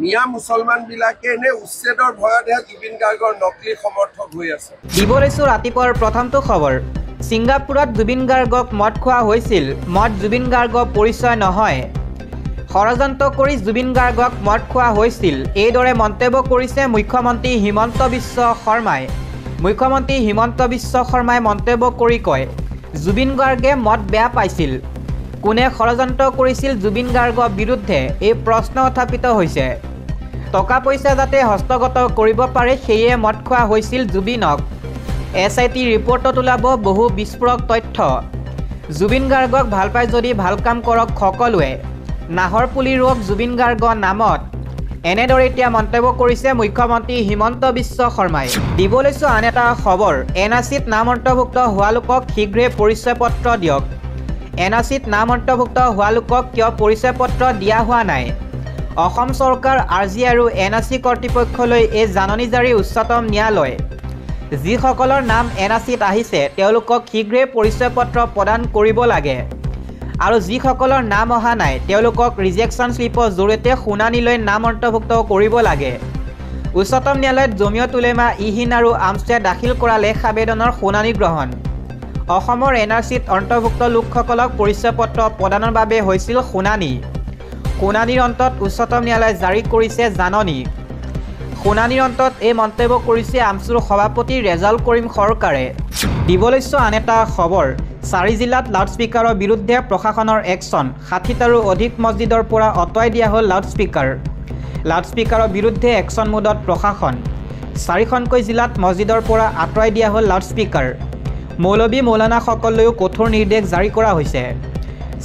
মিয়া মুছলমান বিলাকে এনে উচ্ছেদৰ ভয়তহে জুবিন গাৰ্গৰ নকলি সমৰ্থক হৈ আছে। দিব লৈছো ৰাতিপুৱাৰ প্ৰথমটো খবৰ। ছিংগাপুৰত জুবিন গাৰ্গক মদ খোৱা হৈছিল। মদ জুবিন গাৰ্গৰ পৰিচয় নহয়। ষড়যন্ত্ৰ কৰি জুবিন গাৰ্গক মদ খোৱা হৈছিল। এইদৰে মন্তব্য কৰিছে মুখ্যমন্ত্ৰী হিমন্ত বিশ্ব শৰ্মাই। মুখ্যমন্ত্ৰী হিমন্ত বিশ্ব শৰ্মাই মন্তব্য কৰি কয়, জুবিন গাৰ্গে মদ বেয়া পাইছিল। কোনে ষড়যন্ত্ৰ কৰিছিল জুবিন গাৰ্গৰ বিৰুদ্ধে এই প্ৰশ্ন উত্থাপিত হৈছে। টকা পইচা যাতে হস্তগত কৰিব পাৰে সেয়ে মদ খোৱা হৈছিল জুবিনক। SIT ৰিপৰ্টত ওলাব বহু বিস্ফোৰক তথ্য। জুবিন গাৰ্গক ভাল পাই যদি ভাল কাম কৰক সকলোৱে। নাহৰ পুলি ৰোগ জুবিন গাৰ্গৰ নামত। এনেদৰে এতিয়া মন্তব্য কৰিছে মুখ্যমন্ত্ৰী হিমন্ত বিশ্ব শৰ্মাই। দিব লৈছো আন এটা খবৰ। NRCত নাম অন্তৰ্ভুক্ত হোৱা লোকক শীঘ্ৰে পৰিচয় পত্ৰ দিয়ক। NRCত নাম অন্তৰ্ভুক্ত হোৱা লোকক কিয় পৰিচয় পত্ৰ দিয়া হোৱা নাই? অসম চৰকাৰ RG আৰু NRC কৰ্তৃপক্ষলৈ এই জাননী জাৰি উচ্চতম ন্যায়ালয়। যিসকলৰ নাম NRCত আহিছে তেওঁলোকক শীঘ্ৰে পৰিচয় পত্ৰ প্ৰদান কৰিব লাগে আৰু যিসকলৰ নাম অহা নাই তেওঁলোকক ৰিজেকশ্যন শ্লিপৰ জৰিয়তে শুনানিলৈ নাম অন্তৰ্ভুক্ত কৰিব লাগে। উচ্চতম ন্যায়ালয়ত জমিয়ত উলেমা ইহিন আৰু আমছে দাখিল কৰা লেখ আবেদনৰ শুনানি গ্ৰহণ। অসমৰ NRCত অন্তৰ্ভুক্ত লোকসকলক পৰিচয় পত্ৰ প্ৰদানৰ বাবে হৈছিল শুনানি। শুনানিৰ অন্তত উচ্চতম ন্যায়ালয়ে জাৰি কৰিছে জাননী। শুনানিৰ অন্তত এই মন্তব্য কৰিছে আমছুৰ সভাপতি ৰেজাউল কৰিম সৰকাৰে। দিব লৈছো আন এটা খবৰ। 4 জিলাত লাউডস্পিকাৰৰ বিৰুদ্ধে প্ৰশাসনৰ একশ্যন। 60টাৰো অধিক মছজিদৰ পৰা আঁতৰাই দিয়া হ'ল লাউডস্পিকাৰ। লাউডস্পিকাৰৰ বিৰুদ্ধে একশ্যন মোডত প্ৰশাসন। 4খনকৈ জিলাত মছজিদৰ পৰা আঁতৰাই দিয়া হ'ল লাউডস্পিকাৰ। মৌলবী মৌলানাসকললৈও কঠোৰ নিৰ্দেশ জাৰি কৰা হৈছে।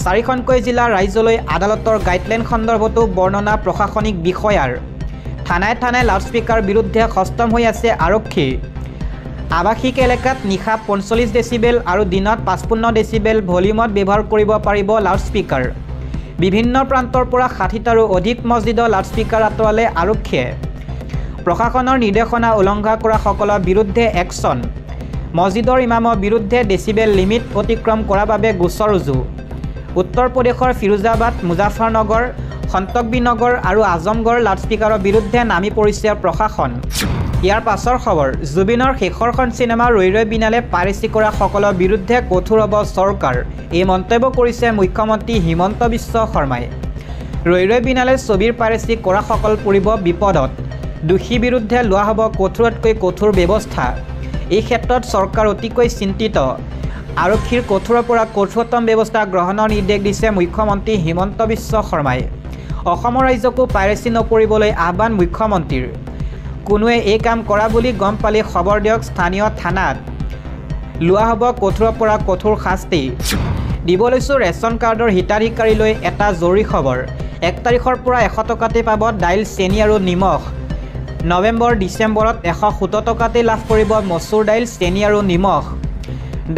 4খনকৈ জিলাৰ ৰাইজলৈ আদালতৰ গাইডলাইন সন্দৰ্ভতো বৰ্ণনা প্ৰশাসনিক বিষয়াৰ। থানাই থানাই লাউডস্পিকাৰ বিৰুদ্ধে সষ্টম হৈ আছে আৰক্ষী। আৱাসিক এলেকাত নিশা 45 ডেচিবেল আৰু দিনত 55 ডেচিবেল ভলিউমত ব্যৱহাৰ কৰিব পাৰিব লাউডস্পিকাৰ। বিভিন্ন প্ৰান্তৰ পৰা 60টাৰো অধিক মছজিদৰ লাউডস্পিকাৰ আঁতৰালে আৰক্ষীয়ে। প্ৰশাসনৰ নিৰ্দেশনা উলংঘা কৰাসকলৰ বিৰুদ্ধে একশ্যন। মছজিদৰ ইমামৰ বিৰুদ্ধে ডেচিবেল লিমিট অতিক্ৰম কৰাৰ বাবে গোচৰ ৰুজু। উত্তৰ প্ৰদেশৰ ফিৰোজাবাদ, মুজাফৰনগৰ, সন্তকবিনগৰ আৰু আজমগড় লাউডস্পিকাৰৰ বিৰুদ্ধে নামি পৰিছে প্ৰশাসন। ইয়াৰ পাছৰ খবৰ। জুবিনৰ শেষৰখন চিনেমা ৰৈ ৰৈ বিনালে পাইৰেচি কৰা সকলৰ বিৰুদ্ধে কঠোৰ হ'ব চৰকাৰ। এই মন্তব্য কৰিছে মুখ্যমন্ত্ৰী হিমন্ত বিশ্ব শৰ্মাই। ৰৈ ৰৈ বিনালে ছবিৰ পাইৰেচি কৰাসকল পৰিব বিপদত। দোষীৰ বিৰুদ্ধে লোৱা হ'ব কঠোৰতকৈ কঠোৰ ব্যৱস্থা। এই ক্ষেত্ৰত চৰকাৰ অতিকৈ চিন্তিত। আৰক্ষীৰ কঠোৰৰ পৰা কঠোৰতম ব্যৱস্থা গ্ৰহণৰ নিৰ্দেশ দিছে মুখ্যমন্ত্ৰী হিমন্ত বিশ্ব শৰ্মাই। অসমৰ ৰাইজকো পাইৰেচি নকৰিবলৈ আহ্বান মুখ্যমন্ত্ৰীৰ। কোনোৱে এই কাম কৰা বুলি গম পালে খবৰ দিয়ক স্থানীয় থানাত। লোৱা হ'ব কঠোৰৰ পৰা কঠোৰ শাস্তি। দিব লৈছো ৰেচন কাৰ্ডৰ হিতাধিকাৰীলৈ এটা জৰুৰী খবৰ। 1 তাৰিখৰ পৰা 100 টকাতে পাব দাইল, চেনি আৰু নিমখ। নৱেম্বৰ ডিচেম্বৰত 117 টকাতে লাভ কৰিব মচুৰ দাইল, চেনি আৰু নিমখ।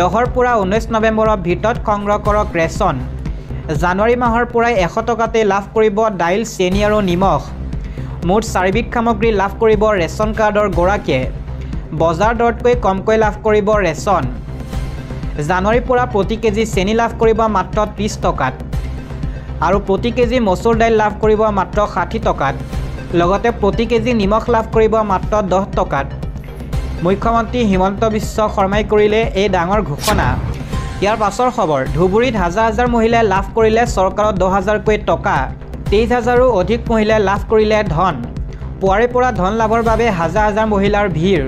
10ৰ পৰা 19 নৱেম্বৰৰ ভিতৰত সংগ্ৰহ কৰক ৰেচন। জানুৱাৰী মাহৰ পৰাই 100 টকাতে লাভ কৰিব দাইল, চেনি আৰু নিমখ। মুঠ 4বিধ সামগ্ৰী লাভ কৰিব ৰেচন কাৰ্ডৰ গৰাকীয়ে। বজাৰ দৰতকৈ কমকৈ লাভ কৰিব ৰেচন। জানুৱাৰীৰ পৰা প্ৰতি কেজি চেনি লাভ কৰিব মাত্ৰ 30 টকাত আৰু প্ৰতি কেজি মচুৰ দাইল লাভ কৰিব মাত্ৰ 60 টকাত। লগতে প্ৰতি কেজি নিমখ লাভ কৰিব মাত্ৰ 10 টকাত। মুখ্যমন্ত্ৰী হিমন্ত বিশ্ব শৰ্মাই কৰিলে এই ডাঙৰ ঘোষণা। ইয়াৰ পাছৰ খবৰ। ধুবুৰীত হাজাৰ হাজাৰ মহিলাই লাভ কৰিলে চৰকাৰৰ 10,000কৈ টকা। 23,000ৰো অধিক মহিলাই লাভ কৰিলে ধন। পুৱাৰে পৰা ধন লাভৰ বাবে হাজাৰ হাজাৰ মহিলাৰ ভিৰ।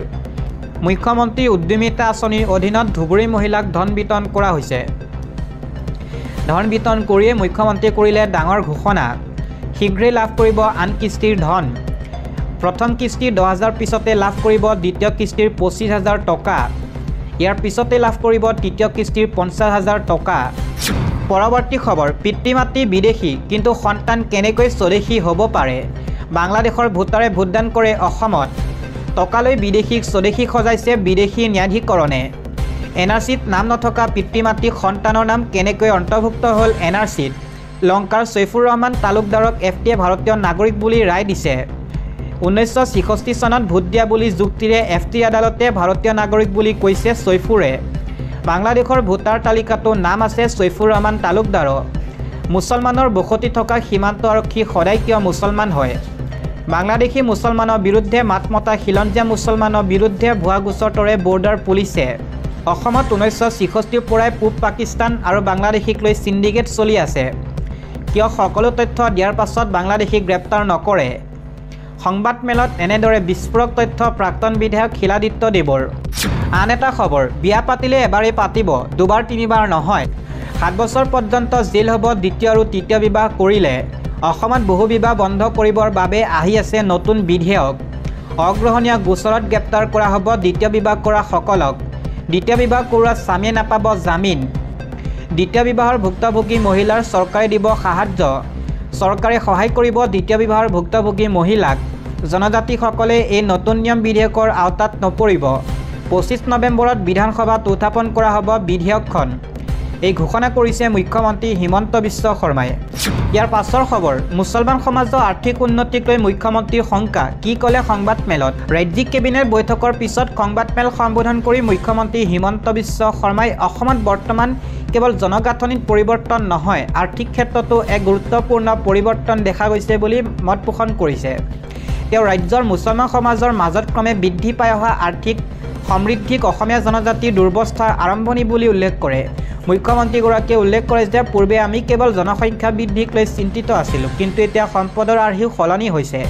মুখ্যমন্ত্ৰী উদ্যমিতা আঁচনিৰ অধীনত ধুবুৰী মহিলাক ধন বিতৰণ কৰা হৈছে। ধন বিতৰণ কৰিয়ে মুখ্যমন্ত্ৰীয়ে কৰিলে ডাঙৰ ঘোষণা। শীঘ্ৰেই লাভ কৰিব আন কিস্তিৰ ধন। প্ৰথম কিস্তি 10,000 পিছতে লাভ কৰিব দ্বিতীয় কিস্তিৰ 25,000 টকা। ইয়াৰ পিছতে লাভ কৰিব তৃতীয় কিস্তিৰ 50,000 টকা। পৰৱৰ্তী খবৰ। পিতৃ মাতৃ বিদেশী কিন্তু সন্তান কেনেকৈ স্বদেশী হ'ব পাৰে? বাংলাদেশৰ ভোটাৰে ভোটদান কৰে অসমত। টকালৈ বিদেশীক স্বদেশী সজাইছে বিদেশী ন্যায়াধিকৰণে। NRCত নাম নথকা পিতৃ মাতৃ সন্তানৰ নাম কেনেকৈ অন্তৰ্ভুক্ত হ'ল NRCত? লংকাৰ চৈফুৰ ৰহমান তালুকদাৰক FTAই ভাৰতীয় নাগৰিক বুলি ৰায় দিছে। 1966 চনত ভোট দিয়া বুলি যুক্তিৰে FT আদালতে ভাৰতীয় নাগৰিক বুলি কৈছে চৈফুৰে। বাংলাদেশৰ ভোটাৰ তালিকাতো নাম আছে চৈফুৰ ৰহমান তালুকদাৰ। মুছলমানৰ বসতি থকা সীমান্ত আৰক্ষী সদায় কিয় মুছলমান হয়? বাংলাদেশী মুছলমানৰ বিৰুদ্ধে মাত মতা খিলঞ্জীয়া মুছলমানৰ বিৰুদ্ধে ভুৱা গোচৰৰে বৰ্ডাৰ পুলিচে অসমত 1966 পৰাই পূব পাকিস্তান আৰু বাংলাদেশীক লৈ সিন্ডিকেট চলি আছে। কিয় সকলো তথ্য দিয়াৰ পাছত বাংলাদেশীক গ্ৰেপ্তাৰ নকৰে? সংবাদমেলত এনেদৰে বিস্ফোৰক তথ্য প্ৰাক্তন বিধায়ক শিলাদিত্য দেৱৰ। আন এটা খবৰ, বিয়া পাতিলে এবাৰেই পাতিব, দুবাৰ তিনিবাৰ নহয়। 7 বছৰ পৰ্যন্ত জেল হ'ব দ্বিতীয় আৰু তৃতীয় বিবাহ কৰিলে। অসমত বহু বিবাহ বন্ধ কৰিবৰ বাবে আহি আছে নতুন বিধেয়ক। অগ্ৰহণীয় গোচৰত গ্ৰেপ্তাৰ কৰা হ'ব দ্বিতীয় বিবাহ কৰা সকলক। দ্বিতীয় বিবাহ কৰোৱা স্বামীয়ে নাপাব জামিন। দ্বিতীয় বিবাহৰ ভুক্তভোগী মহিলাৰ চৰকাৰে দিব সাহায্য। চৰকাৰে সহায় কৰিব দ্বিতীয় বিবাহৰ ভুক্তভোগী মহিলাক। জনজাতিসকলে এই নতুন নিয়ম বিধেয়কৰ আওতাত নপৰিব। 25 নৱেম্বৰত বিধানসভাত উত্থাপন কৰা হ'ব বিধেয়কখন। এই ঘোষণা কৰিছে মুখ্যমন্ত্ৰী হিমন্ত বিশ্ব শৰ্মাই। ইয়াৰ পাছৰ খবৰ, মুছলমান সমাজৰ আৰ্থিক উন্নতিক লৈ মুখ্যমন্ত্ৰীৰ শংকা। কি ক'লে সংবাদমেলত? ৰাজ্যিক কেবিনেট বৈঠকৰ পিছত সংবাদমেল সম্বোধন কৰি মুখ্যমন্ত্ৰী হিমন্ত বিশ্ব শৰ্মাই অসমত বৰ্তমান কেৱল জনগাঁথনিত পৰিৱৰ্তন নহয়, আৰ্থিক ক্ষেত্ৰতো এক গুৰুত্বপূৰ্ণ পৰিৱৰ্তন দেখা গৈছে বুলি মত পোষণ কৰিছে। তেওঁ ৰাজ্যৰ মুছলমান সমাজৰ মাজত ক্ৰমে বৃদ্ধি পাই অহা আৰ্থিক সমৃদ্ধিক অসমীয়া জনজাতিৰ দুৰ্বস্থাৰ আৰম্ভণি বুলি উল্লেখ কৰে। মুখ্যমন্ত্ৰীগৰাকীয়ে উল্লেখ কৰে যে পূৰ্বে আমি কেৱল জনসংখ্যা বৃদ্ধিক লৈ চিন্তিত আছিলোঁ, কিন্তু এতিয়া সম্পদৰ আৰ্হিও সলনি হৈছে।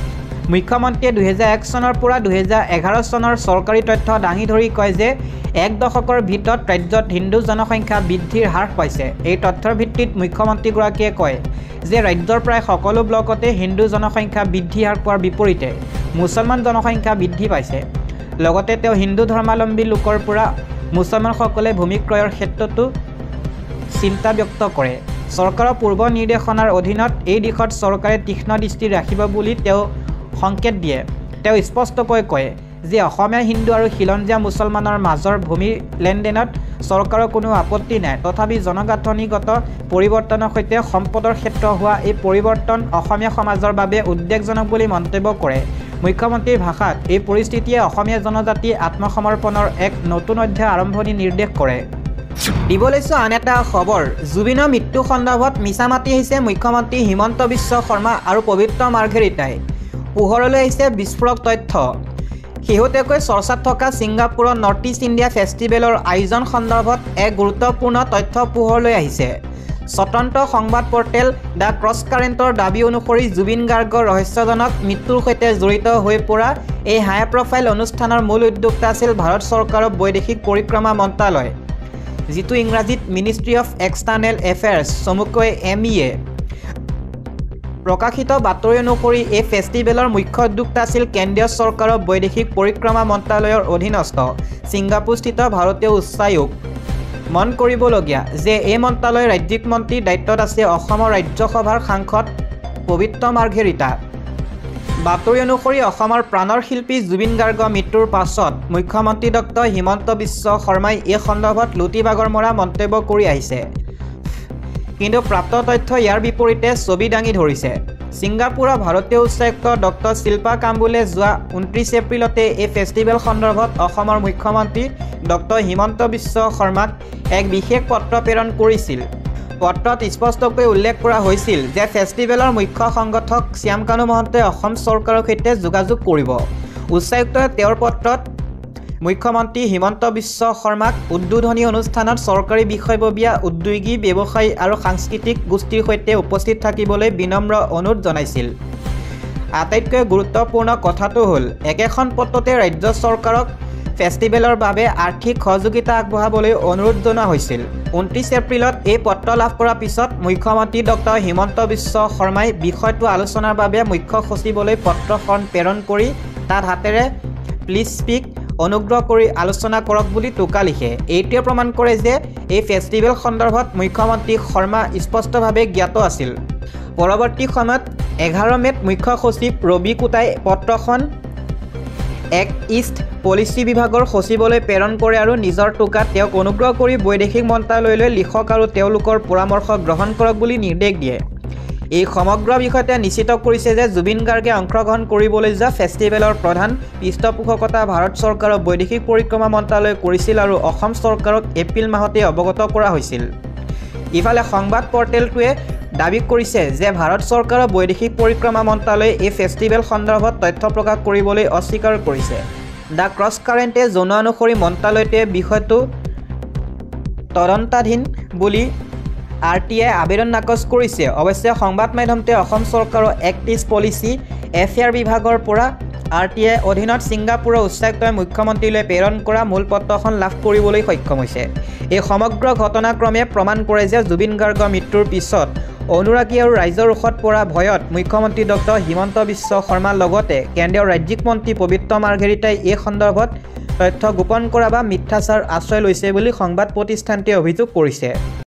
মুখ্যমন্ত্ৰীয়ে 2001 চনৰ পৰা 2011 চনৰ চৰকাৰী তথ্য দাঙি ধৰি কয় যে 1 দশকৰ ভিতৰত ৰাজ্যত হিন্দু জনসংখ্যা বৃদ্ধিৰ হ্ৰাস পাইছে। এই তথ্যৰ ভিত্তিত মুখ্যমন্ত্ৰীগৰাকীয়ে কয় যে ৰাজ্যৰ প্ৰায় সকলো ব্লকতে হিন্দু জনসংখ্যা বৃদ্ধি হাৰ পোৱাৰ বিপৰীতে মুছলমান জনসংখ্যা বৃদ্ধি পাইছে। লগতে তেওঁ হিন্দু ধৰ্মাৱলম্বী লোকৰ পৰা মুছলমানসকলে ভূমি ক্ৰয়ৰ ক্ষেত্ৰতো চিন্তা ব্যক্ত কৰে। চৰকাৰৰ পূৰ্ব নিৰ্দেশনাৰ অধীনত এই দিশত চৰকাৰে তীক্ষ্ণ দৃষ্টি ৰাখিব বুলি তেওঁ সংকেত দিয়ে। তেওঁ স্পষ্টকৈ কয় যে অসমীয়া হিন্দু আৰু খিলঞ্জীয়া মুছলমানৰ মাজৰ ভূমি লেনদেনত চৰকাৰৰ কোনো আপত্তি নাই। তথাপি জনগাঁথনিগত পৰিৱৰ্তনৰ সৈতে সম্পদৰ ক্ষেত্ৰত হোৱা এই পৰিৱৰ্তন অসমীয়া সমাজৰ বাবে উদ্বেগজনক বুলি মন্তব্য কৰে। মুখ্যমন্ত্ৰীৰ ভাষাত এই পৰিস্থিতিয়ে অসমীয়া জনজাতিৰ আত্মসমৰ্পণৰ এক নতুন অধ্যায় আৰম্ভণি নিৰ্দেশ কৰে। দিব লৈছোঁ আন এটা খবৰ, জুবিনৰ মৃত্যু সন্দৰ্ভত মিছা মাতি আহিছে মুখ্যমন্ত্ৰী হিমন্ত বিশ্ব শৰ্মা আৰু পবিত্ৰ মাৰ্ঘেৰিটাই। পোহৰলৈ আহিছে বিস্ফোৰক তথ্য। শেহতীয়াকৈ চৰ্চাত থকা ছিংগাপুৰৰ নৰ্থ ইষ্ট ইণ্ডিয়া ফেষ্টিভেলৰ আয়োজন সন্দৰ্ভত এক গুৰুত্বপূৰ্ণ তথ্য পোহৰলৈ আহিছে। স্বতন্ত্ৰ সংবাদ পৰ্টেল দ্য ক্ৰছ কাৰেণ্টৰ দাবী অনুসৰি জুবিন গাৰ্গৰ ৰহস্যজনক মৃত্যুৰ সৈতে জড়িত হৈ পৰা এই হাই প্ৰফাইল অনুষ্ঠানৰ মূল উদ্যোক্তা আছিল ভাৰত চৰকাৰৰ বৈদেশিক পৰিক্ৰমা মন্ত্ৰালয়, যিটো ইংৰাজীত মিনিষ্ট্ৰী অফ এক্সটাৰ্নেল এফেয়াৰ্ছ, চমুকৈ MEA। প্ৰকাশিত বাতৰি অনুসৰি এই ফেষ্টিভেলৰ মুখ্য উদ্যোক্তা আছিল কেন্দ্ৰীয় চৰকাৰৰ বৈদেশিক পৰিক্ৰমা মন্ত্ৰালয়ৰ অধীনস্থ ছিংগাপুৰস্থিত ভাৰতীয় উচ্চায়োগ। মন কৰিবলগীয়া যে এই মন্ত্ৰালয়ৰ ৰাজ্যিক মন্ত্ৰীৰ দায়িত্বত আছে অসমৰ ৰাজ্যসভাৰ সাংসদ পবিত্ৰ মাৰ্ঘেৰিটা। বাতৰি অনুসৰি অসমৰ প্ৰাণৰ শিল্পী জুবিন গাৰ্গৰ মৃত্যুৰ পাছত মুখ্যমন্ত্ৰী ডক্টৰ হিমন্ত বিশ্ব শৰ্মাই এই সন্দৰ্ভত লুটিবাগৰ মৰা মন্তব্য কৰি আহিছে। কিন্তু প্ৰাপ্ত তথ্য ইয়াৰ বিপৰীতে ছবি দাঙি ধৰিছে। ছিংগাপুৰৰ ভাৰতীয় উচ্চায়ুক্ত ডক্টৰ শিল্পা কাম্বুলে যোৱা 29 এপ্ৰিলতে এই ফেষ্টিভেল সন্দৰ্ভত অসমৰ মুখ্যমন্ত্ৰী ডক্টৰ হিমন্ত বিশ্ব শৰ্মাক এক বিশেষ পত্ৰ প্ৰেৰণ কৰিছিল। পত্ৰত স্পষ্টকৈ উল্লেখ কৰা হৈছিল যে ফেষ্টিভেলৰ মুখ্য সংগঠক শ্যামকানু মহন্তই অসম চৰকাৰৰ সৈতে যোগাযোগ কৰিব। উচ্চায়ুক্তই তেওঁৰ পত্ৰত মুখ্যমন্ত্ৰী হিমন্ত বিশ্ব শৰ্মাক উদ্বোধনী অনুষ্ঠানত চৰকাৰী বিষয়ববীয়া, উদ্যোগী, ব্যৱসায়ী আৰু সাংস্কৃতিক গোষ্ঠীৰ সৈতে উপস্থিত থাকিবলৈ বিনম্ৰ অনুৰোধ জনাইছিল। আটাইতকৈ গুৰুত্বপূৰ্ণ কথাটো হ'ল একেখন পত্ৰতে ৰাজ্য চৰকাৰক ফেষ্টিভেলৰ বাবে আৰ্থিক সহযোগিতা আগবঢ়াবলৈ অনুৰোধ জনোৱা হৈছিল। 29 এপ্ৰিলত এই পত্ৰ লাভ কৰাৰ পিছত মুখ্যমন্ত্ৰী ডক্টৰ হিমন্ত বিশ্ব শৰ্মাই বিষয়টো আলোচনাৰ বাবে মুখ্য সচিবলৈ পত্ৰখন প্ৰেৰণ কৰি তাত হাতেৰে প্লিজ স্পীক, অনুগ্ৰহ কৰি আলোচনা কৰক বুলি টোকা লিখে। এইটোৱে প্ৰমাণ কৰে যে এই ফেষ্টিভেল সন্দৰ্ভত মুখ্যমন্ত্ৰী শৰ্মা স্পষ্টভাৱে জ্ঞাত আছিল। পৰৱৰ্তী সময়ত 11 মে'ত মুখ্য সচিব ৰবি কোটাই পত্ৰখন এক্ট ইষ্ট পলিচি বিভাগৰ সচিবলৈ প্ৰেৰণ কৰে আৰু নিজৰ টোকাত তেওঁক অনুগ্ৰহ কৰি বৈদেশিক মন্ত্ৰালয়লৈ লিখক আৰু তেওঁলোকৰ পৰামৰ্শ গ্ৰহণ কৰক বুলি নিৰ্দেশ দিয়ে। এই সমগ্ৰ বিষয়তে নিশ্চিত কৰিছে যে জুবিন গাৰ্গে অংশগ্ৰহণ কৰিবলৈ যোৱা ফেষ্টিভেলৰ প্ৰধান পৃষ্ঠপোষকতা ভাৰত চৰকাৰৰ বৈদেশিক পৰিক্ৰমা মন্ত্ৰালয়ে কৰিছিল আৰু অসম চৰকাৰক এপ্ৰিল মাহতে অৱগত কৰা হৈছিল। ইফালে সংবাদ পৰ্টেলটোৱে দাবী কৰিছে যে ভাৰত চৰকাৰৰ বৈদেশিক পৰিক্ৰমা মন্ত্ৰালয়ে এই ফেষ্টিভেল সন্দৰ্ভত তথ্য প্ৰকাশ কৰিবলৈ অস্বীকাৰ কৰিছে। দ্য ক্ৰছ কাৰেণ্টে জনোৱা অনুসৰি মন্ত্ৰালয়টোৱে বিষয়টো তদন্তাধীন বুলি RTI আবেদন নাকচ কৰিছে। অৱশ্যে সংবাদ মাধ্যমটোৱে অসম চৰকাৰৰ এক্ট ইষ্ট পলিচি এফেয়াৰ বিভাগৰ পৰা RTI অধীনত ছিংগাপুৰৰ উচ্চায়ুক্তই মুখ্যমন্ত্ৰীলৈ প্ৰেৰণ কৰা মূল পত্ৰখন লাভ কৰিবলৈ সক্ষম হৈছে। এই সমগ্ৰ ঘটনাক্ৰমে প্ৰমাণ কৰে যে জুবিন গাৰ্গৰ মৃত্যুৰ পিছত অনুৰাগী আৰু ৰাইজৰ ৰোষত পৰা ভয়ত মুখ্যমন্ত্ৰী ডক্টৰ হিমন্ত বিশ্ব শৰ্মাৰ লগতে কেন্দ্ৰীয় ৰাজ্যিক মন্ত্ৰী পবিত্ৰ মাৰ্ঘেৰিটাই এই সন্দৰ্ভত তথ্য গোপন কৰা বা মিথ্যাচাৰ আশ্ৰয় লৈছে বুলি সংবাদ প্ৰতিষ্ঠানটোৱে অভিযোগ কৰিছে।